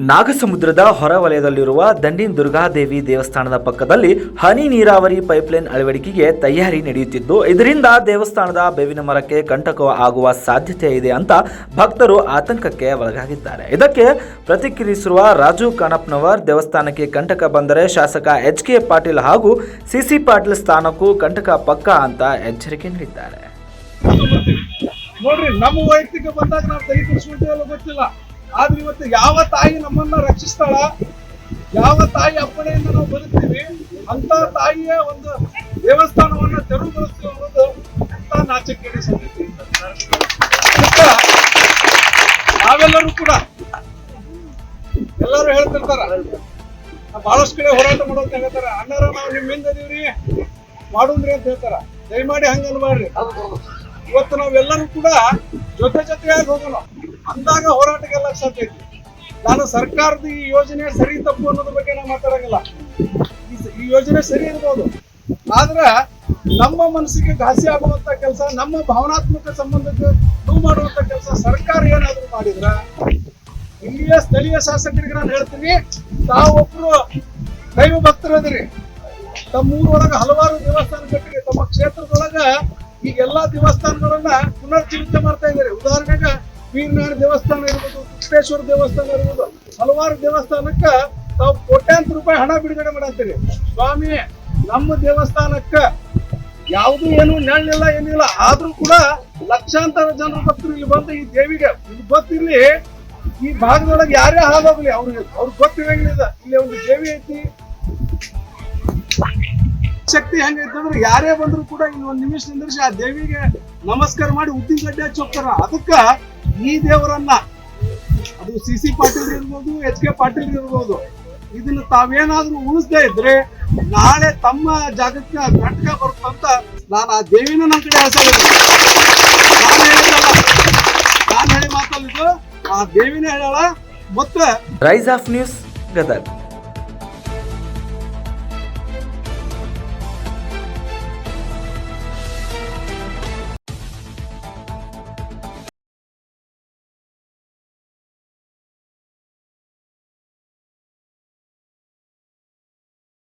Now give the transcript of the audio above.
ನಾಗಸಮುದ್ರದ ಹೊರವಲಯದಲ್ಲಿರುವ ದಂಡಿನ ದುರ್ಗಾದೇವಿ ದೇವಸ್ಥಾನದ ಪಕ್ಕದಲ್ಲಿ ಹನಿ ನೀರಾವರಿ ಪೈಪ್ಲೈನ್ ಅಳವಡಿಕೆಗೆ ತಯಾರಿ ನಡೆಯುತ್ತಿದ್ದು, ಇದರಿಂದ ದೇವಸ್ಥಾನದ ಬೇವಿನ ಮರಕ್ಕೆ ಕಂಟಕ ಆಗುವ ಸಾಧ್ಯತೆ ಇದೆ ಅಂತ ಭಕ್ತರು ಆತಂಕಕ್ಕೆ ಒಳಗಾಗಿದ್ದಾರೆ. ಇದಕ್ಕೆ ಪ್ರತಿಕ್ರಿಯಿಸಿರುವ ರಾಜು ಕಾನಪ್ಪನವರ್, ದೇವಸ್ಥಾನಕ್ಕೆ ಕಂಟಕ ಬಂದರೆ ಶಾಸಕ ಎಚ್.ಕೆ. ಪಾಟೀಲ್ ಹಾಗೂ ಸಿ.ಸಿ. ಪಾಟೀಲ್ ಸ್ಥಾನಕ್ಕೂ ಕಂಟಕ ಪಕ್ಕ ಅಂತ ಎಚ್ಚರಿಕೆ ನೀಡಿದ್ದಾರೆ. ನೋಡ್ರಿ, ನಮ್ಮ ವೈಯಕ್ತಿಕ ಬಂದಾಗ ನಾವು ತಲೆ ಕೆಡಿಸ್ಕೊಂತೀವಲ್ಲ ಗೊತ್ತಿಲ್ಲ. ಆದ್ರೆ ಇವತ್ತು ಯಾವ ತಾಯಿ ನಮ್ಮನ್ನ ರಕ್ಷಿಸ್ತಾಳ, ಯಾವ ತಾಯಿ ಅಪ್ಪಣೆಯಿಂದ ನಾವು ಬದುಕ್ತೀವಿ, ಅಂತ ತಾಯಿಯ ಒಂದು ದೇವಸ್ಥಾನವನ್ನ ತೆರವುಗೊಳಿಸ್ತೀವಿ ಅನ್ನೋದು ಅಂತ ನಾಚಿಕೆಗೇಡಿ ಸಂಗತಿ. ನಾವೆಲ್ಲರೂ ಕೂಡ ಎಲ್ಲರೂ ಹೇಳ್ತಿರ್ತಾರ, ಬಹಳಷ್ಟು ಕಡೆ ಹೋರಾಟ ಮಾಡೋದು ಹೇಳ್ತಾರ, ಅಣ್ಣಾರ ನಾವು ನಿಮ್ಮಿಂದ ಇದೀವ್ರಿ ಮಾಡೋಣ್ರಿ ಅಂತ ಹೇಳ್ತಾರ. ದಯಮಾಡಿ ಹಂಗ ಅನ್ಬೇಡ್ರಿ. ಇವತ್ತು ನಾವೆಲ್ಲರೂ ಕೂಡ ಜೊತೆಯಾಗಿ ಹೋಗೋಣ ಅಂದಾಗ ಹೋರಾಟಕ್ಕೆಲ್ಲ ಸಾಧ್ಯ ಐತಿ. ನಾನು ಸರ್ಕಾರದ ಈ ಯೋಜನೆ ಸರಿ ತಪ್ಪು ಅನ್ನೋದ್ರ ಬಗ್ಗೆ ನಾವು ಮಾತಾಡಂಗಿಲ್ಲ. ಈ ಯೋಜನೆ ಸರಿ ಇರ್ಬೋದು, ಆದ್ರ ನಮ್ಮ ಮನಸ್ಸಿಗೆ ಘಾಸಿ ಆಗುವಂತ ಕೆಲಸ, ನಮ್ಮ ಭಾವನಾತ್ಮಕ ಸಂಬಂಧಕ್ಕೆ ನೋವು ಮಾಡುವಂತ ಕೆಲಸ ಸರ್ಕಾರ ಏನಾದ್ರು ಮಾಡಿದ್ರ, ಇಲ್ಲಿಯ ಸ್ಥಳೀಯ ಶಾಸಕರಿಗೆ ನಾನು ಹೇಳ್ತೀನಿ, ತಾವೊಬ್ರು ದೈವ ಭಕ್ತರದ್ರಿ, ತಮ್ಮ ಊರೊಳಗ ಹಲವಾರು ದೇವಸ್ಥಾನ ಕಟ್ಟಿರಿ, ತಮ್ಮ ಕ್ಷೇತ್ರದೊಳಗ ಈಗ ಎಲ್ಲಾ ದೇವಸ್ಥಾನಗಳನ್ನ ಪುನರ್ಜೀವಿತ ಮಾಡ್ತಾ ಇದ್ದಾರೆ. ಉದಾಹರಣೆಗೆ ವೀರನಾರಾಯಣ ದೇವಸ್ಥಾನ ಇರ್ಬೋದು, ಗುಪ್ತೇಶ್ವರ ದೇವಸ್ಥಾನ ಇರ್ಬೋದು, ಹಲವಾರು ದೇವಸ್ಥಾನಕ್ಕ ತಾವು ಕೋಟ್ಯಾಂತರ ರೂಪಾಯಿ ಹಣ ಬಿಡುಗಡೆ ಮಾಡಂತೀರಿ. ಸ್ವಾಮಿ, ನಮ್ಮ ದೇವಸ್ಥಾನಕ್ಕ ಯಾವುದು ಏನು ನೆರಳಿಲ್ಲ, ಏನಿಲ್ಲ, ಆದ್ರೂ ಕೂಡ ಲಕ್ಷಾಂತರ ಜನರು ಭಕ್ತರು ಇಲ್ಲಿ ಬಂದು ಈ ದೇವಿಗೆ ಗೊತ್ತಿರ್ಲಿ, ಈ ಭಾಗದೊಳಗೆ ಯಾರೇ ಹಾಳಾಗ್ಲಿ ಅವ್ರಿಗೆ ಗೊತ್ತಿರಂಗಿಲ್ಲ, ಇಲ್ಲಿ ಒಂದು ದೇವಿ ಐತಿ, ಶಕ್ತಿ ಹೆಂಗೈತಂದ್ರೆ ಯಾರೇ ಬಂದ್ರು ಕೂಡ ಇಲ್ಲಿ ಒಂದ್ ನಿಮಿಷ ನಿಂದ್ರಿಸಿ ಆ ದೇವಿಗೆ ನಮಸ್ಕಾರ ಮಾಡಿ ಉದ್ದಿನ ಗಡ್ಡೆ ಹಚ್ಚಿ ಹೋಗ್ತಾರ. ಅದಕ್ಕ ಈ ದೇವರನ್ನ, ಅದು ಸಿ.ಸಿ. ಪಾಟೀಲ್ ಇರ್ಬೋದು, ಎಚ್.ಕೆ. ಪಾಟೀಲ್ ಇರ್ಬೋದು, ಇದನ್ನ ತಾವೇನಾದ್ರೂ ಉಳಿಸದೇ ಇದ್ರೆ ನಾಳೆ ತಮ್ಮ ಜಾಗಕ್ಕೆ ಕಂಟಕ ಬರುತ್ತಂತ ನಾನು ಆ ದೇವಿನ ನಮ್ಮ ಕಡೆ ನಾನು ಹೇಳಿ ಮಾತಲ್ಲಿದ್ದು ಆ ದೇವಿನೇ ಹೇಳಾಳ. ಮತ್ತೆ ರೈಸ್ ಆಫ್ ನ್ಯೂಸ್ ಗದಗ.